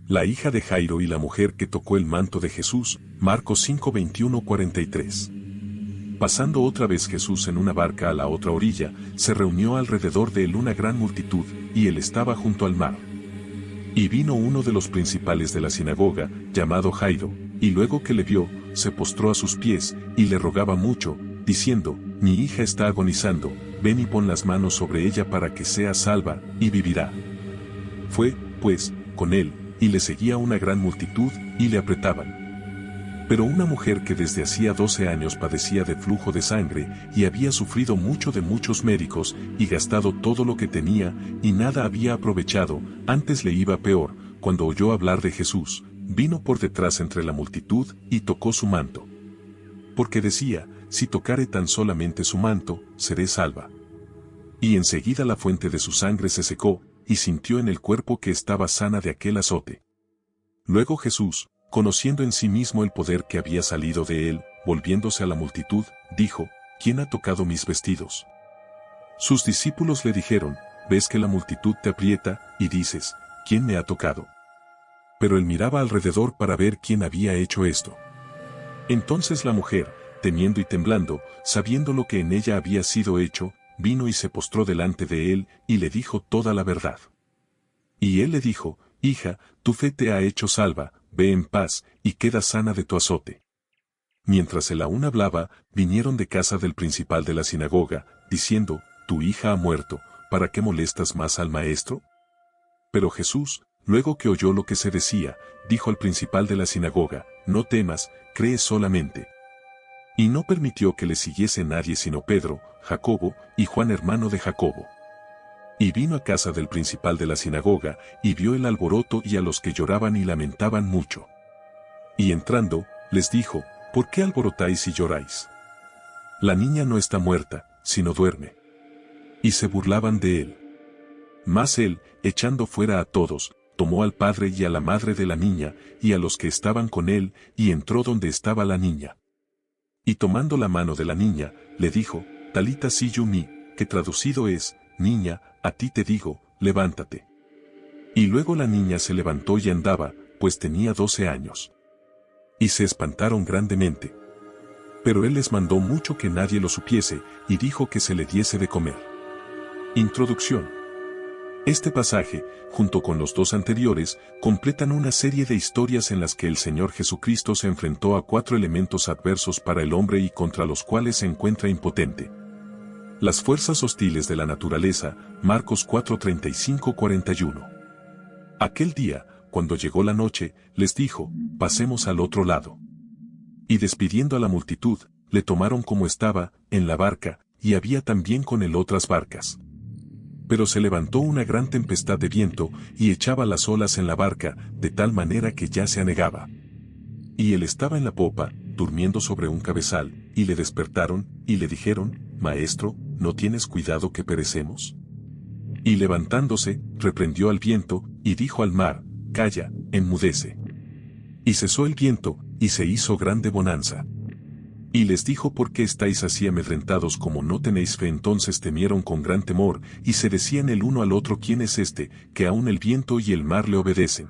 La hija de Jairo y la mujer que tocó el manto de Jesús, Marcos 5, 21-43. Pasando otra vez Jesús en una barca a la otra orilla, se reunió alrededor de él una gran multitud, y él estaba junto al mar. Y vino uno de los principales de la sinagoga, llamado Jairo, y luego que le vio, se postró a sus pies, y le rogaba mucho, diciendo: Mi hija está agonizando, ven y pon las manos sobre ella para que sea salva, y vivirá. Fue, pues, con él, y le seguía una gran multitud, y le apretaban. Pero una mujer que desde hacía 12 años padecía de flujo de sangre, y había sufrido mucho de muchos médicos, y gastado todo lo que tenía, y nada había aprovechado, antes le iba peor, cuando oyó hablar de Jesús, vino por detrás entre la multitud, y tocó su manto. Porque decía: si tocare tan solamente su manto, seré salva. Y enseguida la fuente de su sangre se secó, y sintió en el cuerpo que estaba sana de aquel azote. Luego Jesús, conociendo en sí mismo el poder que había salido de él, volviéndose a la multitud, dijo: ¿Quién ha tocado mis vestidos? Sus discípulos le dijeron: ¿Ves que la multitud te aprieta, y dices: ¿Quién me ha tocado? Pero él miraba alrededor para ver quién había hecho esto. Entonces la mujer, temiendo y temblando, sabiendo lo que en ella había sido hecho, vino y se postró delante de él, y le dijo toda la verdad. Y él le dijo: Hija, tu fe te ha hecho salva, ve en paz, y queda sana de tu azote. Mientras él aún hablaba, vinieron de casa del principal de la sinagoga, diciendo: Tu hija ha muerto, ¿para qué molestas más al maestro? Pero Jesús, luego que oyó lo que se decía, dijo al principal de la sinagoga: No temas, cree solamente. Y no permitió que le siguiese nadie sino Pedro, Jacobo, y Juan hermano de Jacobo. Y vino a casa del principal de la sinagoga, y vio el alboroto y a los que lloraban y lamentaban mucho. Y entrando, les dijo: ¿Por qué alborotáis y lloráis? La niña no está muerta, sino duerme. Y se burlaban de él. Mas él, echando fuera a todos, tomó al padre y a la madre de la niña, y a los que estaban con él, y entró donde estaba la niña. Y tomando la mano de la niña, le dijo: Talita si yumi, que traducido es: Niña, a ti te digo, levántate. Y luego la niña se levantó y andaba, pues tenía 12 años. Y se espantaron grandemente. Pero él les mandó mucho que nadie lo supiese, y dijo que se le diese de comer. Introducción. Este pasaje, junto con los dos anteriores, completan una serie de historias en las que el Señor Jesucristo se enfrentó a 4 elementos adversos para el hombre y contra los cuales se encuentra impotente. Las fuerzas hostiles de la naturaleza, Marcos 4:35-41. Aquel día, cuando llegó la noche, les dijo: Pasemos al otro lado. Y despidiendo a la multitud, le tomaron como estaba, en la barca, y había también con él otras barcas. Pero se levantó una gran tempestad de viento, y echaba las olas en la barca, de tal manera que ya se anegaba. Y él estaba en la popa, durmiendo sobre un cabezal, y le despertaron, y le dijeron: Maestro, ¿no tienes cuidado que perecemos? Y levantándose, reprendió al viento, y dijo al mar: Calla, enmudece. Y cesó el viento, y se hizo grande bonanza. Y les dijo: ¿Por qué estáis así amedrentados? Como no tenéis fe? Entonces temieron con gran temor, y se decían el uno al otro: ¿Quién es este, que aun el viento y el mar le obedecen?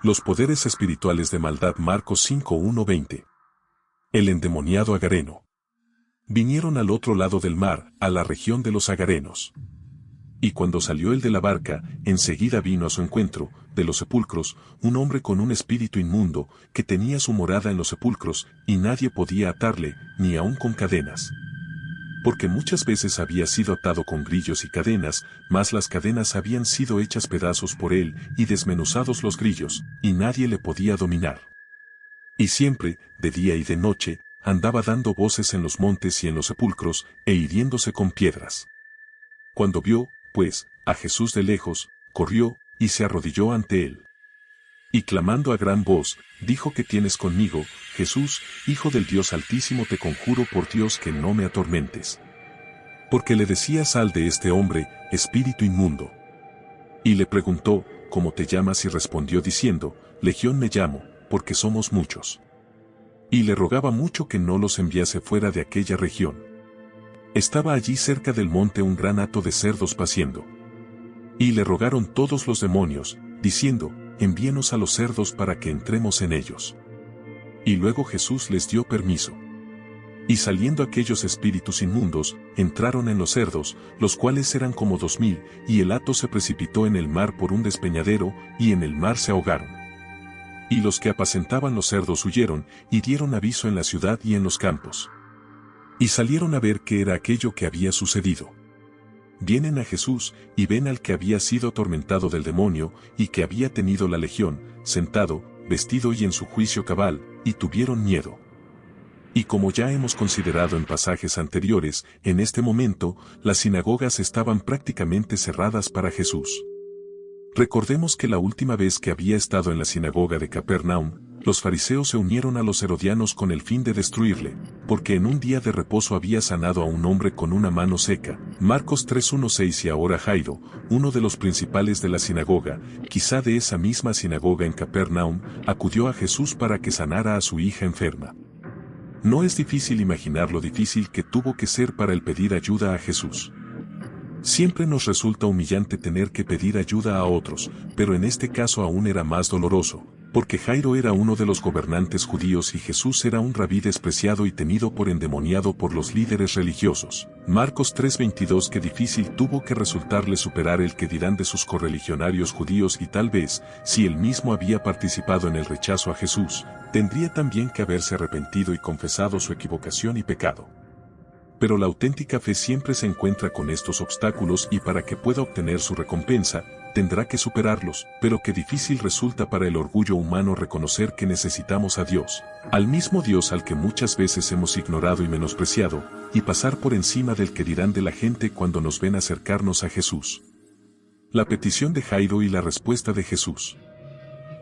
Los poderes espirituales de maldad. Marcos 5:1-20. El endemoniado agareno. Vinieron al otro lado del mar, a la región de los agarenos. Y cuando salió él de la barca, enseguida vino a su encuentro, de los sepulcros, un hombre con un espíritu inmundo, que tenía su morada en los sepulcros, y nadie podía atarle, ni aun con cadenas. Porque muchas veces había sido atado con grillos y cadenas, mas las cadenas habían sido hechas pedazos por él, y desmenuzados los grillos, y nadie le podía dominar. Y siempre, de día y de noche, andaba dando voces en los montes y en los sepulcros, e hiriéndose con piedras. Cuando vio, pues, a Jesús de lejos, corrió, y se arrodilló ante él. Y clamando a gran voz, dijo: ¿Qué tienes conmigo, Jesús, Hijo del Dios Altísimo? Te conjuro por Dios que no me atormentes. Porque le decía: Sal de este hombre, espíritu inmundo. Y le preguntó: ¿Cómo te llamas? Y respondió diciendo: Legión me llamo, porque somos muchos. Y le rogaba mucho que no los enviase fuera de aquella región. Estaba allí cerca del monte un gran hato de cerdos paciendo. Y le rogaron todos los demonios, diciendo: envíenos a los cerdos para que entremos en ellos. Y luego Jesús les dio permiso. Y saliendo aquellos espíritus inmundos, entraron en los cerdos, los cuales eran como 2000, y el hato se precipitó en el mar por un despeñadero, y en el mar se ahogaron. Y los que apacentaban los cerdos huyeron, y dieron aviso en la ciudad y en los campos. Y salieron a ver qué era aquello que había sucedido. Vienen a Jesús, y ven al que había sido atormentado del demonio, y que había tenido la legión, sentado, vestido y en su juicio cabal, y tuvieron miedo. Y como ya hemos considerado en pasajes anteriores, en este momento, las sinagogas estaban prácticamente cerradas para Jesús. Recordemos que la última vez que había estado en la sinagoga de Capernaum, los fariseos se unieron a los herodianos con el fin de destruirle, porque en un día de reposo había sanado a un hombre con una mano seca. Marcos 3:1-6. Y ahora Jairo, uno de los principales de la sinagoga, quizá de esa misma sinagoga en Capernaum, acudió a Jesús para que sanara a su hija enferma. No es difícil imaginar lo difícil que tuvo que ser para él pedir ayuda a Jesús. Siempre nos resulta humillante tener que pedir ayuda a otros, pero en este caso aún era más doloroso, porque Jairo era uno de los gobernantes judíos y Jesús era un rabí despreciado y tenido por endemoniado por los líderes religiosos. Marcos 3:22. Qué difícil tuvo que resultarle superar el que dirán de sus correligionarios judíos y tal vez, si él mismo había participado en el rechazo a Jesús, tendría también que haberse arrepentido y confesado su equivocación y pecado. Pero la auténtica fe siempre se encuentra con estos obstáculos y para que pueda obtener su recompensa, tendrá que superarlos, pero qué difícil resulta para el orgullo humano reconocer que necesitamos a Dios, al mismo Dios al que muchas veces hemos ignorado y menospreciado, y pasar por encima del que dirán de la gente cuando nos ven acercarnos a Jesús. La petición de Jairo y la respuesta de Jesús.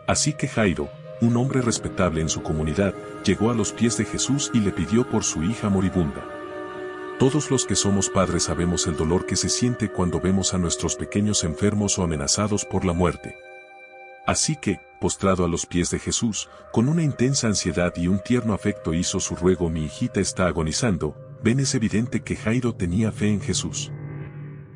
Así que Jairo, un hombre respetable en su comunidad, llegó a los pies de Jesús y le pidió por su hija moribunda. Todos los que somos padres sabemos el dolor que se siente cuando vemos a nuestros pequeños enfermos o amenazados por la muerte. Así que, postrado a los pies de Jesús, con una intensa ansiedad y un tierno afecto hizo su ruego: mi hijita está agonizando. Ven, es evidente que Jairo tenía fe en Jesús.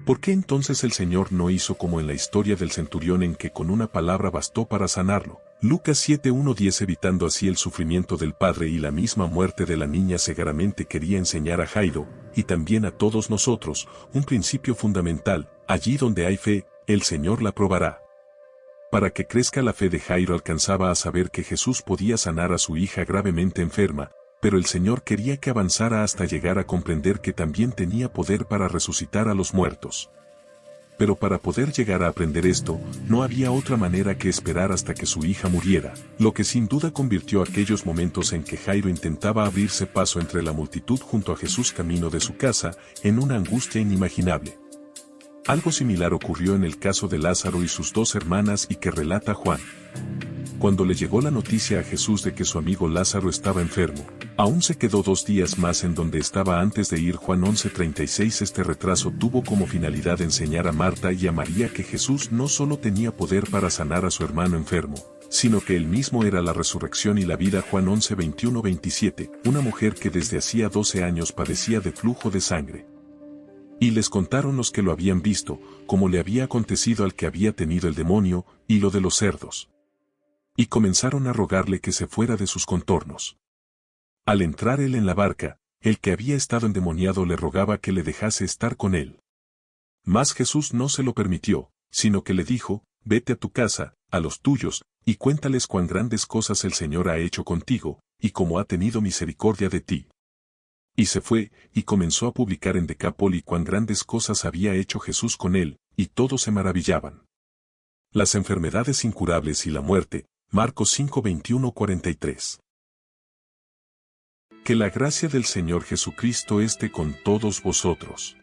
¿Por qué entonces el Señor no hizo como en la historia del centurión en que con una palabra bastó para sanarlo? Lucas 7:1-10. Evitando así el sufrimiento del padre y la misma muerte de la niña, segaramente quería enseñar a Jairo, y también a todos nosotros, un principio fundamental: allí donde hay fe, el Señor la probará. Para que crezca la fe de Jairo alcanzaba a saber que Jesús podía sanar a su hija gravemente enferma, pero el Señor quería que avanzara hasta llegar a comprender que también tenía poder para resucitar a los muertos. Pero para poder llegar a aprender esto, no había otra manera que esperar hasta que su hija muriera, lo que sin duda convirtió aquellos momentos en que Jairo intentaba abrirse paso entre la multitud junto a Jesús camino de su casa, en una angustia inimaginable. Algo similar ocurrió en el caso de Lázaro y sus dos hermanas y que relata Juan. Cuando le llegó la noticia a Jesús de que su amigo Lázaro estaba enfermo, aún se quedó 2 días más en donde estaba antes de ir. Juan 11:36. Este retraso tuvo como finalidad enseñar a Marta y a María que Jesús no solo tenía poder para sanar a su hermano enfermo, sino que él mismo era la resurrección y la vida. Juan 11:21-27. Una mujer que desde hacía 12 años padecía de flujo de sangre. Y les contaron los que lo habían visto, cómo le había acontecido al que había tenido el demonio, y lo de los cerdos. Y comenzaron a rogarle que se fuera de sus contornos. Al entrar él en la barca, el que había estado endemoniado le rogaba que le dejase estar con él. Mas Jesús no se lo permitió, sino que le dijo: vete a tu casa, a los tuyos, y cuéntales cuán grandes cosas el Señor ha hecho contigo, y cómo ha tenido misericordia de ti. Y se fue, y comenzó a publicar en Decápoli cuán grandes cosas había hecho Jesús con él, y todos se maravillaban. Las enfermedades incurables y la muerte. Marcos 5:21-43. Que la gracia del Señor Jesucristo esté con todos vosotros.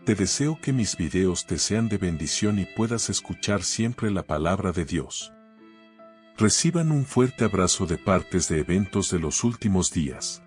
Te deseo que mis videos te sean de bendición y puedas escuchar siempre la palabra de Dios. Reciban un fuerte abrazo de partes de Eventos de los Últimos Días.